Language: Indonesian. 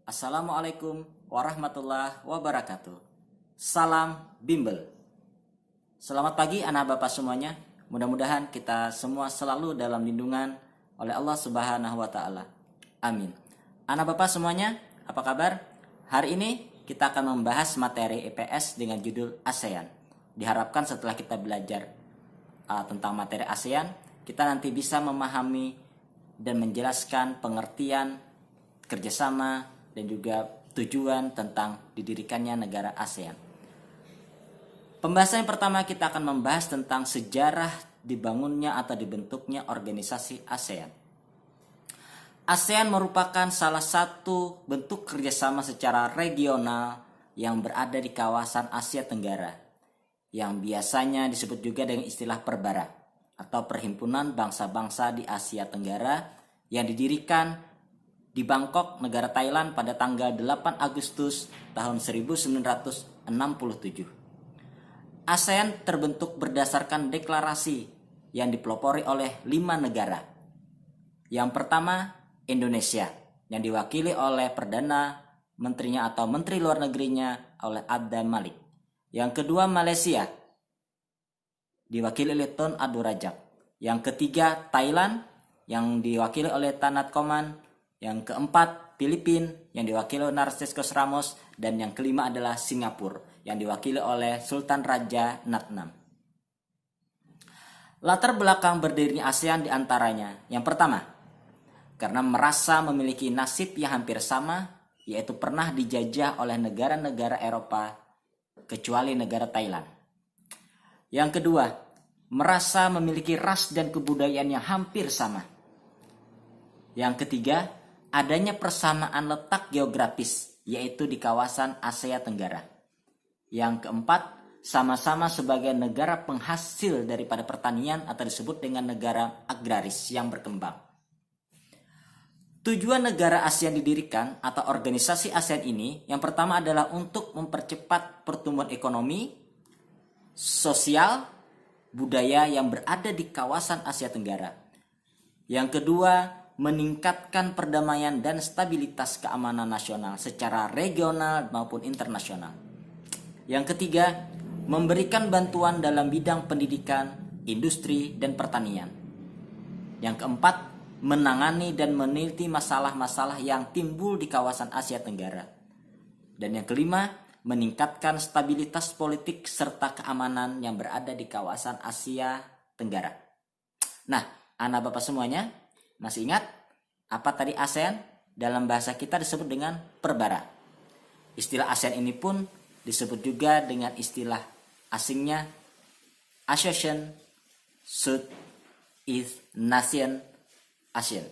Assalamualaikum warahmatullahi wabarakatuh. Salam bimbel. Selamat pagi anak bapak semuanya. Mudah-mudahan kita semua selalu dalam lindungan oleh Allah Subhanahu wa taala. Amin. Anak bapak semuanya, apa kabar? Hari ini kita akan membahas materi EPS dengan judul ASEAN. Diharapkan setelah kita belajar tentang materi ASEAN, kita nanti bisa memahami dan menjelaskan pengertian kerjasama dan juga tujuan tentang didirikannya negara ASEAN. Pembahasan yang pertama kita akan membahas tentang sejarah dibangunnya atau dibentuknya organisasi ASEAN. ASEAN merupakan salah satu bentuk kerjasama secara regional yang berada di kawasan Asia Tenggara, yang biasanya disebut juga dengan istilah Perbara atau Perhimpunan Bangsa-Bangsa di Asia Tenggara, yang didirikan di Bangkok, negara Thailand pada tanggal 8 Agustus tahun 1967. ASEAN terbentuk berdasarkan deklarasi yang dipelopori oleh 5 negara. Yang pertama, Indonesia, yang diwakili oleh Perdana Menterinya atau Menteri Luar Negerinya oleh Abdan Malik. Yang kedua, Malaysia, diwakili oleh Tun Abdul Razak. Yang ketiga, Thailand, yang diwakili oleh Tanat Koman. Yang keempat, Filipina, yang diwakili oleh Narcissus Ramos. Dan yang kelima adalah Singapura, yang diwakili oleh Sultan Raja Natnam. Latar belakang berdirinya ASEAN diantaranya, yang pertama, karena merasa memiliki nasib yang hampir sama, yaitu pernah dijajah oleh negara-negara Eropa, kecuali negara Thailand. Yang kedua, merasa memiliki ras dan kebudayaan yang hampir sama. Yang ketiga, adanya persamaan letak geografis, yaitu di kawasan Asia Tenggara. Yang keempat, sama-sama sebagai negara penghasil daripada pertanian atau disebut dengan negara agraris yang berkembang. Tujuan negara ASEAN didirikan atau organisasi ASEAN ini, yang pertama adalah untuk mempercepat pertumbuhan ekonomi, sosial, budaya yang berada di kawasan Asia Tenggara. Yang kedua, meningkatkan perdamaian dan stabilitas keamanan nasional secara regional maupun internasional. Yang ketiga, memberikan bantuan dalam bidang pendidikan, industri, dan pertanian. Yang keempat, menangani dan meneliti masalah-masalah yang timbul di kawasan Asia Tenggara. Dan yang kelima, meningkatkan stabilitas politik serta keamanan yang berada di kawasan Asia Tenggara. Nah, anak bapak semuanya, masih ingat apa tadi ASEAN? Dalam bahasa kita disebut dengan Perbara. Istilah ASEAN ini pun disebut juga dengan istilah asingnya Association Southeast Nation ASEAN.